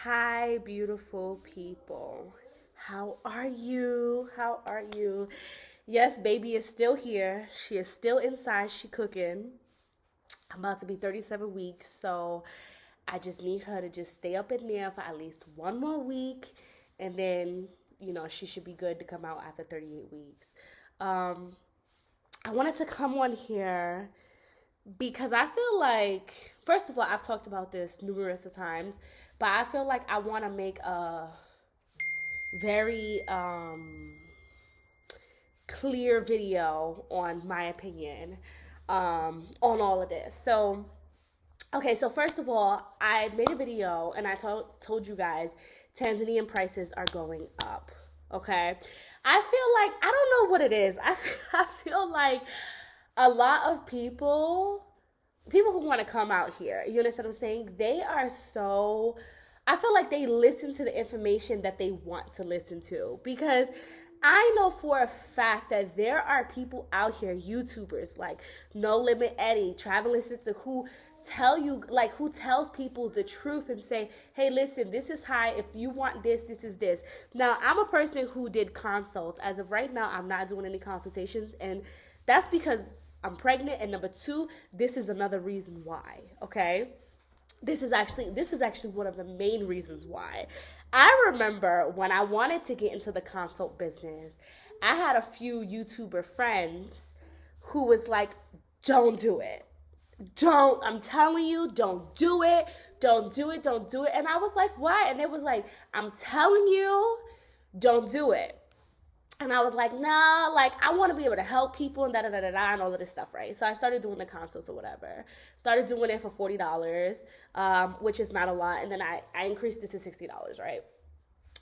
Hi, beautiful people. How are you? How are you? Yes, baby is still here. She is still inside. She cooking. I'm about to be 37 weeks, so I just need her to just stay up in there for at least one more week, and then she should be good to come out after 38 weeks. Um, I wanted to come on here because I feel like, first of all, I've talked about this numerous of times, but I feel like I want to make a very clear video on my opinion on all of this. So, okay, so first of all, I made a video and I told you guys Tanzanian prices are going up. Okay, I feel like I don't know what it is. I feel like a lot of people who want to come out here, you understand what I'm saying? They are so, I feel like they listen to the information that they want to listen to, because I know for a fact that there are people out here, YouTubers like No Limit Eddie, Traveling Sister, who tell you, like, who tells people the truth and say, hey, listen, this is high. If you want this, this is this. Now, I'm a person who did consults. As of right now, I'm not doing any consultations, and that's because I'm pregnant, and number two, this is another reason why. Okay, this is actually one of the main reasons why. I remember when I wanted to get into the consult business, I had a few YouTuber friends who was like, don't do it. Don't, I'm telling you, don't do it. Don't do it. Don't do it. And I was like, why? And it was like, I'm telling you, don't do it. And I was like, nah, like, I want to be able to help people and da-da-da-da-da and all of this stuff, right? So I started doing the consults or whatever. Started doing it for $40, which is not a lot. And then I increased it to $60, right?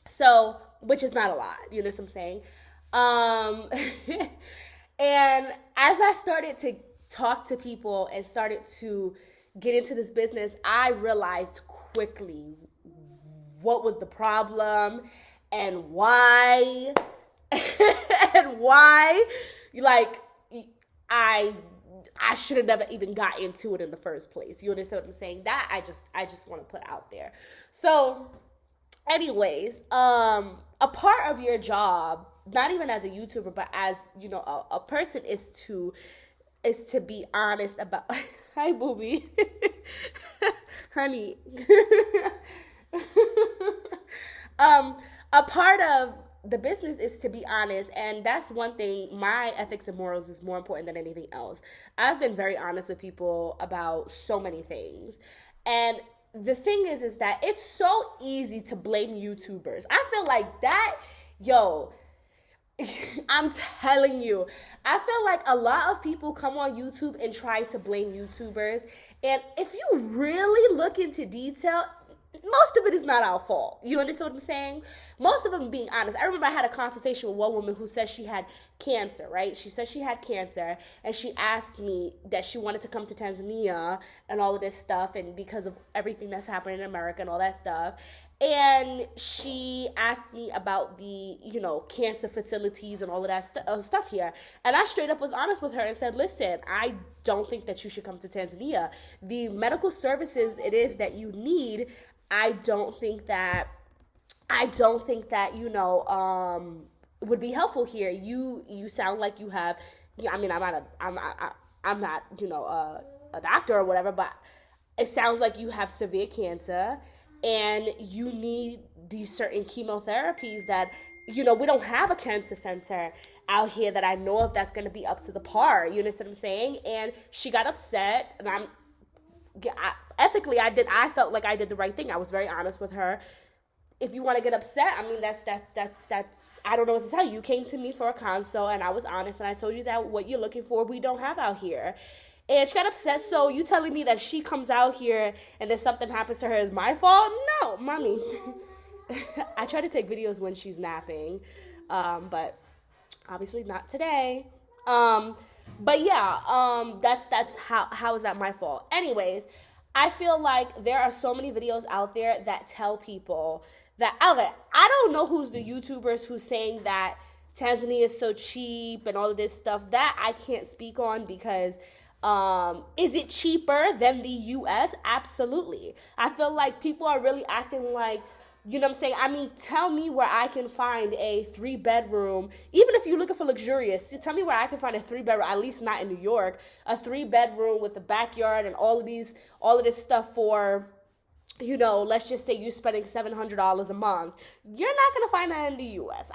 So, which is not a lot. You know what I'm saying? Um, and as I started to talk to people and started to get into this business, I realized quickly what was the problem and why and why, like, I I should have never even got into it in the first place. You understand what I'm saying? That I just want to put out there. So, anyways, a part of your job, not even as a YouTuber, but as a person, is to be honest about. Hi, booby, honey. um, a part of the business is to be honest, and that's one thing. My ethics and morals is more important than anything else. I've been very honest with people about so many things, and the thing is that it's so easy to blame YouTubers. I feel like that, yo. I'm telling you, I feel like a lot of people come on YouTube and try to blame YouTubers, and if you really look into detail, most of it is not our fault. You understand what I'm saying? Most of them, being honest. I remember I had a consultation with one woman who said she had cancer, right? She said she had cancer, and she asked me that she wanted to come to Tanzania and all of this stuff, and because of everything that's happening in America and all that stuff. And she asked me about the, cancer facilities and all of that stuff here. And I straight up was honest with her and said, listen, I don't think that you should come to Tanzania. The medical services it is that you need, I don't think that would be helpful here. You sound like you have. I mean, I'm not a doctor or whatever, but it sounds like you have severe cancer and you need these certain chemotherapies that we don't have a cancer center out here that I know of that's going to be up to the par. You understand what I'm saying? And she got upset, and ethically, I felt like I did the right thing. I was very honest with her. If you want to get upset, I mean, that's I don't know what to tell you. You came to me for a consult, and I was honest, and I told you that what you're looking for, we don't have out here. And she got upset. So you telling me that she comes out here and then something happens to her is my fault? No, mommy. I try to take videos when she's napping, but obviously not today. But yeah, that's how is that my fault? Anyways, I feel like there are so many videos out there that tell people that, okay, I don't know who's the YouTubers who's saying that Tanzania is so cheap and all of this stuff. That I can't speak on because Is it cheaper than the US? Absolutely. I feel like people are really acting like, you know what I'm saying? I mean, tell me where I can find a 3-bedroom, even if you're looking for luxurious, tell me where I can find a 3-bedroom, at least not in New York, a 3-bedroom with a backyard and all of this stuff for, you know, let's just say you're spending $700 a month. You're not going to find that in the US.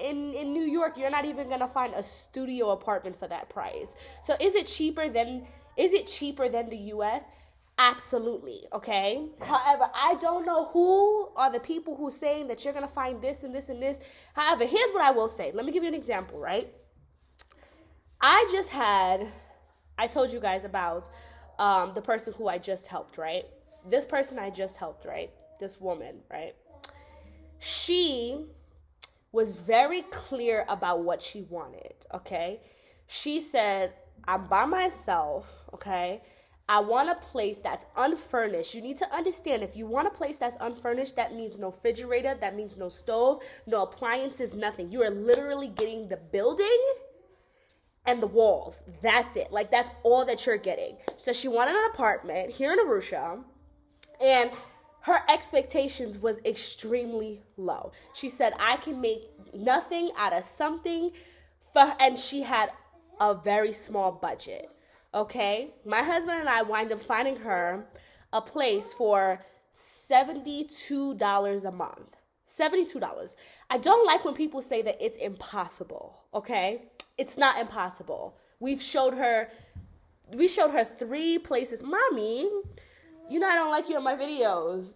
In New York, you're not even going to find a studio apartment for that price. So is it cheaper than the US? Absolutely, okay? However, I don't know who are the people who saying that you're going to find this and this and this. However, here's what I will say. Let me give you an example, right? I told you guys about the person who I just helped, right? This person I just helped, right? This woman, right? She was very clear about what she wanted, okay? She said, I'm by myself, okay? I want a place that's unfurnished. You need to understand, if you want a place that's unfurnished, that means no refrigerator, that means no stove, no appliances, nothing. You are literally getting the building and the walls. That's it. Like, that's all that you're getting. So she wanted an apartment here in Arusha, and her expectations was extremely low. She said, I can make nothing out of something, and she had a very small budget. Okay, my husband and I wind up finding her a place for $72 a month. $72. I don't like when people say that it's impossible, okay? It's not impossible. We showed her 3 places. Mommy, you know I don't like you in my videos.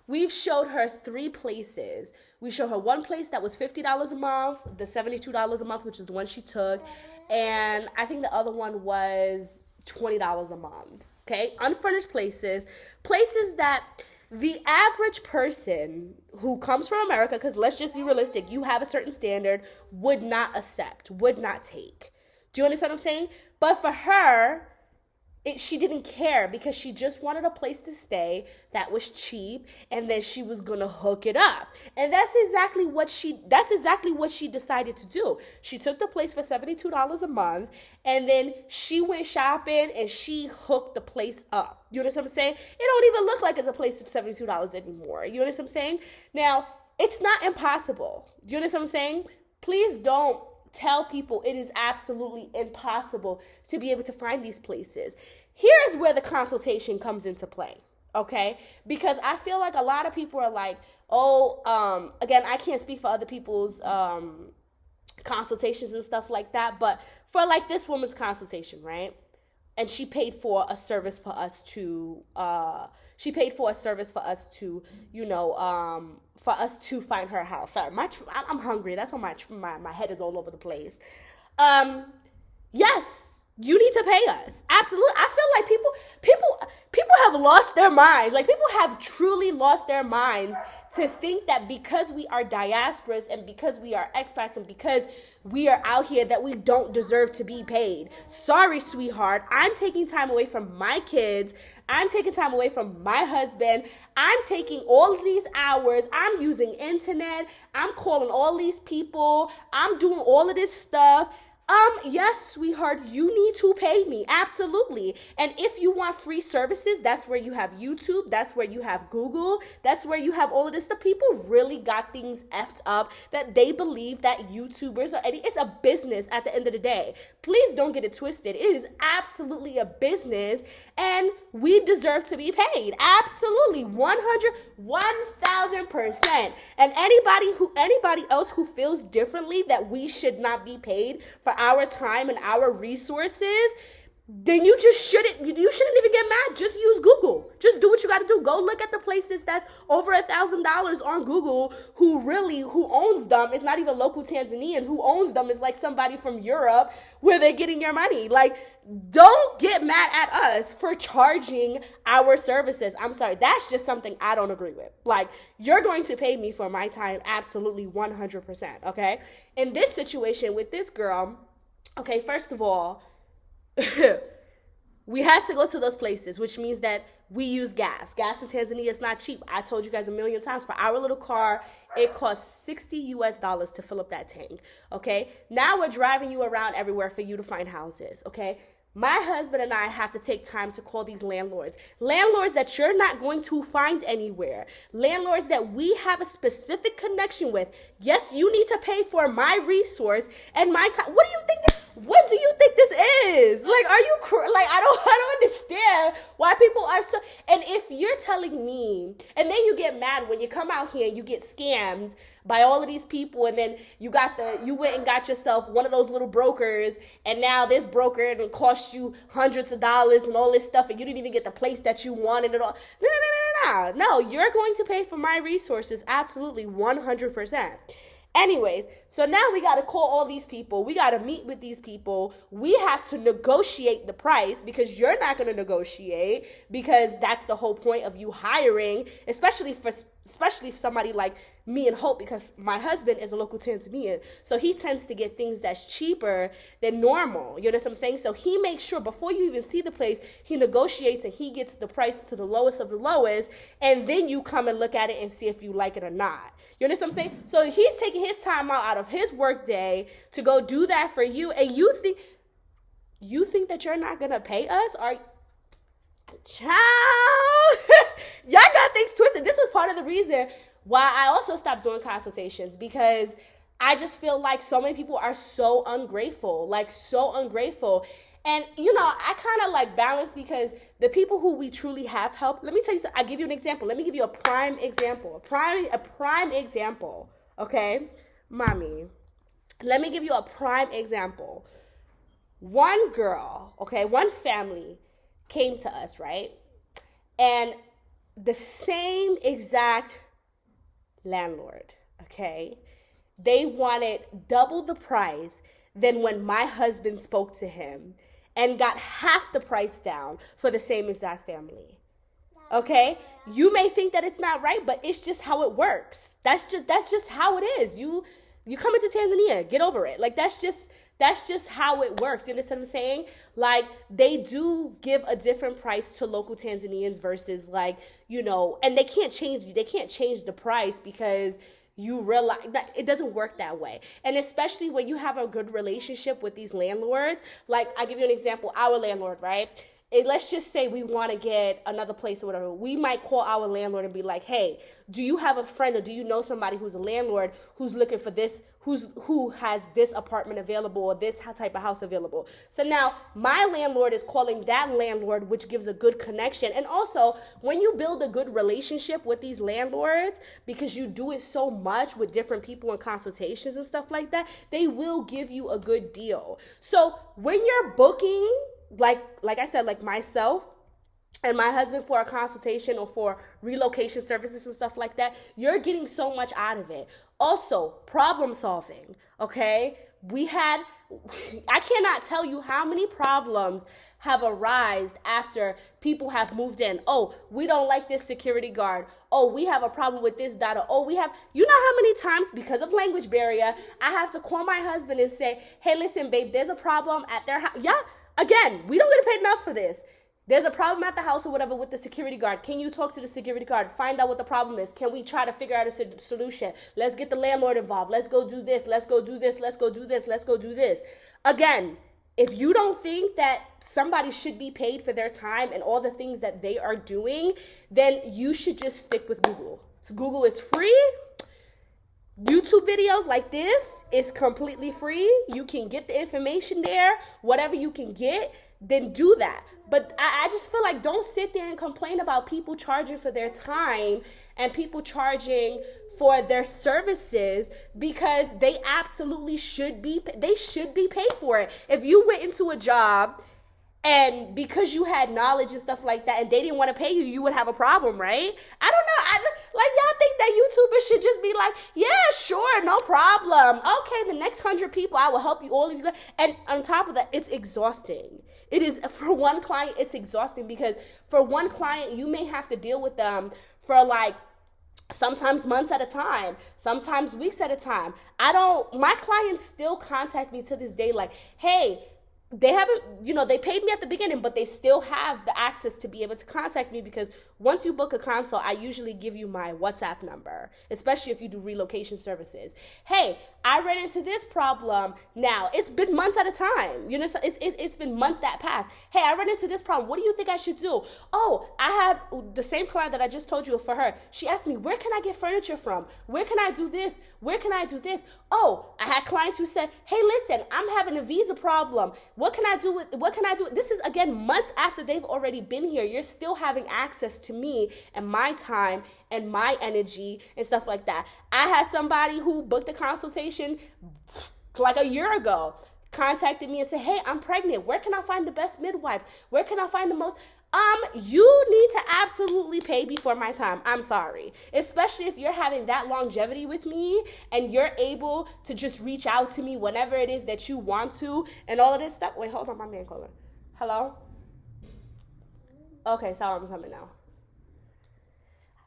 We've showed her 3 places. We showed her one place that was $50 a month, the $72 a month, which is the one she took. And I think the other one was $20 a month. Okay? Unfurnished places that the average person who comes from America, because let's just be realistic, you have a certain standard, would not accept, would not take. Do you understand what I'm saying? But for her, she didn't care, because she just wanted a place to stay that was cheap, and then she was gonna hook it up. And that's exactly what she decided to do. She took the place for $72 a month, and then she went shopping and she hooked the place up. You understand what I'm saying? It don't even look like it's a place of $72 anymore. You understand what I'm saying? Now, it's not impossible. Do you understand what I'm saying? Please don't tell people it is absolutely impossible to be able to find these places. Here's where the consultation comes into play, okay? Because I feel like a lot of people are like, again, I can't speak for other people's consultations and stuff like that, but for like this woman's consultation, right? And she paid for a service for us to, you know, for us to find her house. Sorry, I'm hungry. That's why my head is all over the place. Yes, you need to pay us. Absolutely. I feel like people have lost their minds. Like, people have truly lost their minds to think that because we are diasporas and because we are expats and because we are out here that we don't deserve to be paid. Sorry, sweetheart. I'm taking time away from my kids. I'm taking time away from my husband. I'm taking all of these hours. I'm using internet. I'm calling all these people. I'm doing all of this stuff. Yes, sweetheart, you need to pay me. Absolutely. And if you want free services, that's where you have YouTube. That's where you have Google. That's where you have all of this. The people really got things effed up that they believe that YouTubers are it's a business at the end of the day. Please don't get it twisted. It is absolutely a business, and we deserve to be paid. Absolutely. 1,000%. And anybody else who feels differently that we should not be paid for our time and our resources, then you shouldn't even get mad. Just use Google. Just do what you got to do. Go look at the places that's over $1,000 on Google who owns them. It's not even local Tanzanians who owns them. It's like somebody from Europe where they're getting your money. Like, don't get mad at us for charging our services. I'm sorry. That's just something I don't agree with. Like, you're going to pay me for my time. Absolutely 100%. Okay. In this situation with this girl, okay, first of all, We had to go to those places, which means that we use gas. Gas in Tanzania is not cheap. I told you guys a million times, for our little car, it costs $60 to fill up that tank, okay? Now we're driving you around everywhere for you to find houses, okay? My husband and I have to take time to call these landlords. Landlords that you're not going to find anywhere. Landlords that we have a specific connection with. Yes, you need to pay for my resource and my time. What do you think this is? Like, are you like, I don't understand why people are so. And if you're telling me, and then you get mad when you come out here and you get scammed by all of these people, and then you went and got yourself one of those little brokers, and now this broker it cost you hundreds of dollars and all this stuff, and you didn't even get the place that you wanted at all. No, you're going to pay for my resources, absolutely 100%. Anyways, so now we got to call all these people. We got to meet with these people. We have to negotiate the price, because you're not going to negotiate, because that's the whole point of you hiring, especially somebody like me and Hope, because my husband is a local Tanzanian. So he tends to get things that's cheaper than normal. You know what I'm saying? So he makes sure before you even see the place, he negotiates and he gets the price to the lowest of the lowest. And then you come and look at it and see if you like it or not. You know what I'm saying? So he's taking his time out of his work day to go do that for you. And you think that you're not going to pay us? Child, y'all got things twisted. This was part of the reason why I also stopped doing consultations, because I just feel like so many people are so ungrateful. And, I kind of like balance, because the people who we truly have helped, let me tell you something. I'll give you an example. Let me give you a prime example. A prime example. Okay, mommy. Let me give you a prime example. One girl, one family came to us, right? And the same exact landlord, okay? They wanted double the price than when my husband spoke to him, and got half the price down for the same exact family. Okay? You may think that it's not right, but it's just how it works. That's just how it is. You come into Tanzania, get over it. Like, that's just how it works. You understand what I'm saying? Like, they do give a different price to local Tanzanians versus, like, and they can't change the price, because you realize that it doesn't work that way. And especially when you have a good relationship with these landlords. Like, I'll give you an example. Our landlord, right? Let's just say we want to get another place or whatever. We might call our landlord and be like, hey, do you have a friend, or do you know somebody who's a landlord who's looking for this, who has this apartment available or this type of house available? So now my landlord is calling that landlord, which gives a good connection. And also, when you build a good relationship with these landlords, because you do it so much with different people and consultations and stuff like that, they will give you a good deal. So when you're booking, like I said, like myself and my husband, for a consultation or for relocation services and stuff like that, you're getting so much out of it. Also, problem solving, okay? I cannot tell you how many problems have arisen after people have moved in. Oh, we don't like this security guard. Oh, we have a problem with this data. Oh, you know how many times, because of language barrier, I have to call my husband and say, hey, listen, babe, there's a problem at their house. Yeah. Again, we don't get paid enough for this. There's a problem at the house or whatever with the security guard. Can you talk to the security guard? Find out what the problem is. Can we try to figure out a solution? Let's get the landlord involved. Let's go do this. Let's go do this. Let's go do this. Let's go do this. Again, if you don't think that somebody should be paid for their time and all the things that they are doing, then you should just stick with Google. So Google is free. YouTube videos like this is completely free. You can get the information there. Whatever you can get, then do that. But I just feel like, don't sit there and complain about people charging for their time and people charging for their services, because they absolutely should be paid for it. If you went into a job and because you had knowledge and stuff like that and they didn't want to pay you, you would have a problem, right? I don't know. Y'all think that YouTubers should just be like, yeah, sure, no problem. Okay, the next 100 people, I will help you, all of you guys. And on top of that, it's exhausting. It is, for one client, it's exhausting, because for one client, you may have to deal with them for like sometimes months at a time, sometimes weeks at a time. My clients still contact me to this day like, hey, they haven't, they paid me at the beginning, but they still have the access to be able to contact me, because once you book a consult, I usually give you my WhatsApp number, especially if you do relocation services. Hey, I ran into this problem. Now, it's been months at a time. So it's been months that passed. Hey, I ran into this problem. What do you think I should do? Oh, I have the same client that I just told you for her. She asked me, where can I get furniture from? Where can I do this? Where can I do this? Oh, I had clients who said, hey, listen, I'm having a visa problem. What can I do? This is, again, months after they've already been here. You're still having access to me and my time and my energy and stuff like that. I had somebody who booked a consultation like a year ago, contacted me and said, hey, I'm pregnant. Where can I find the best midwives? Where can I find the most? You need to absolutely pay before my time. I'm sorry. Especially if you're having that longevity with me and you're able to just reach out to me whenever it is that you want to and all of this stuff. Wait, hold on, my man calling. Hello? Okay, sorry, I'm coming now.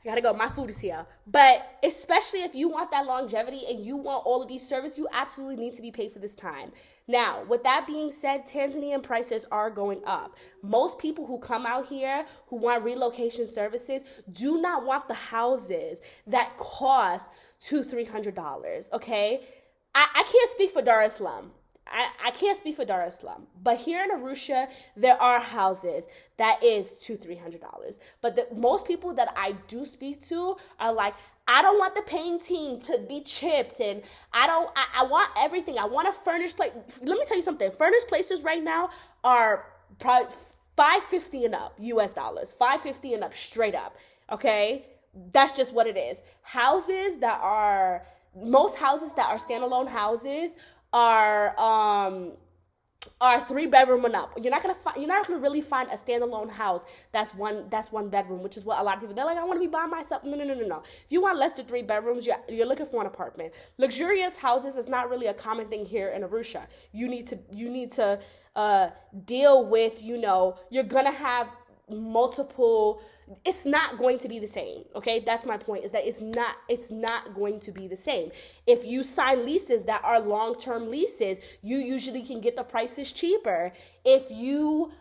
I gotta go. My food is here. But especially if you want that longevity and you want all of these services, you absolutely need to be paid for this time. Now, with that being said, Tanzanian prices are going up. Most people who come out here who want relocation services do not want the houses that cost $200-$300, okay? I can't speak for Dar es Salaam. I can't speak for Dar es Salaam, but here in Arusha, there are houses that is $200-$300. But most people that I do speak to are like, I don't want the painting to be chipped, and I want everything. I want a furnished place. Let me tell you something. Furnished places right now are probably $550 and up, US dollars, $550 and up, straight up. Okay, that's just what it is. Most houses that are standalone houses are 3-bedroom and up. You're not gonna really find a standalone house that's one bedroom, which is what a lot of people, they're like, I want to be by myself. No. If you want less than 3 bedrooms, you're looking for an apartment. Luxurious houses is not really a common thing here in Arusha. You need to deal with, you're gonna have multiple. It's not going to be the same, okay? That's my point, is that it's not going to be the same. If you sign leases that are long-term leases, you usually can get the prices cheaper. If you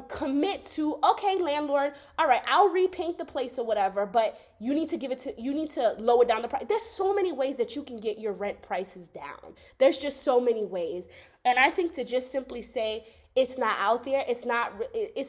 commit to, okay, landlord, all right, I'll repaint the place or whatever, but you need to lower down the price. There's so many ways that you can get your rent prices down. There's just so many ways. And I think to just simply say it's not out there, it's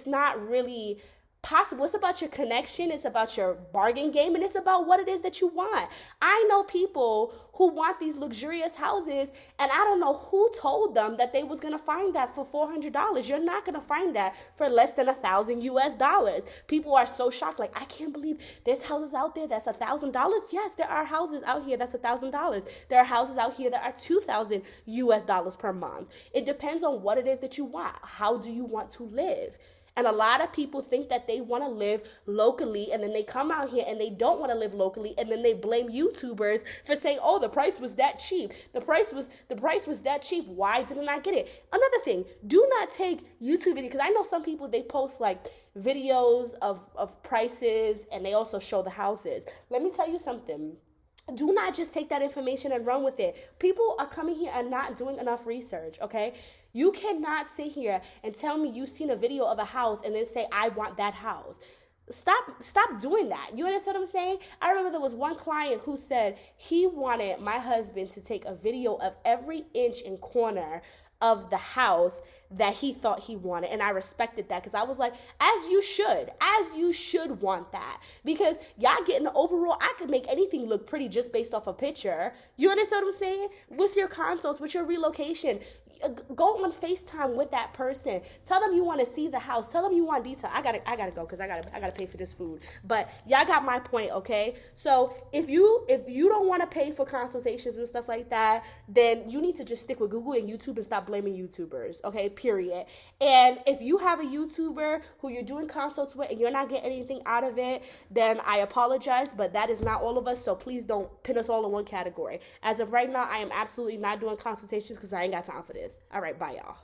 not really possible. It's about your connection, it's about your bargain game, and it's about what it is that you want. I know people who want these luxurious houses, and I don't know who told them that they was gonna find that for $400. You're not gonna find that for less than $1,000 US dollars. People are so shocked, like, I can't believe there's houses out there that's $1,000. Yes, there are houses out here that's $1,000. There are houses out here that are $2,000 US dollars per month. It depends on what it is that you want. How do you want to live? And a lot of people think that they want to live locally, and then they come out here and they don't want to live locally, and then they blame YouTubers for saying, oh, the price was that cheap. The price was that cheap. Why didn't I get it? Another thing, do not take YouTube videos, because I know some people, they post like videos of prices, and they also show the houses. Let me tell you something. Do not just take that information and run with it. People are coming here and not doing enough research, okay? You cannot sit here and tell me you've seen a video of a house and then say, I want that house. Stop doing that. You understand what I'm saying? I remember there was one client who said he wanted my husband to take a video of every inch and corner of the house that he thought he wanted. And I respected that, because I was like, as you should want that, because y'all getting the overall, I could make anything look pretty just based off a picture. You understand what I'm saying? With your consults, with your relocation, go on FaceTime with that person. Tell them you want to see the house. Tell them you want detail. I gotta go, because I gotta pay for this food. But y'all got my point, okay? So if you don't want to pay for consultations and stuff like that, then you need to just stick with Google and YouTube and stop blaming YouTubers, okay? Period. And if you have a YouTuber who you're doing consults with and you're not getting anything out of it, then I apologize, but that is not all of us. So please don't pin us all in one category. As of right now, I am absolutely not doing consultations because I ain't got time for this. All right, bye, y'all.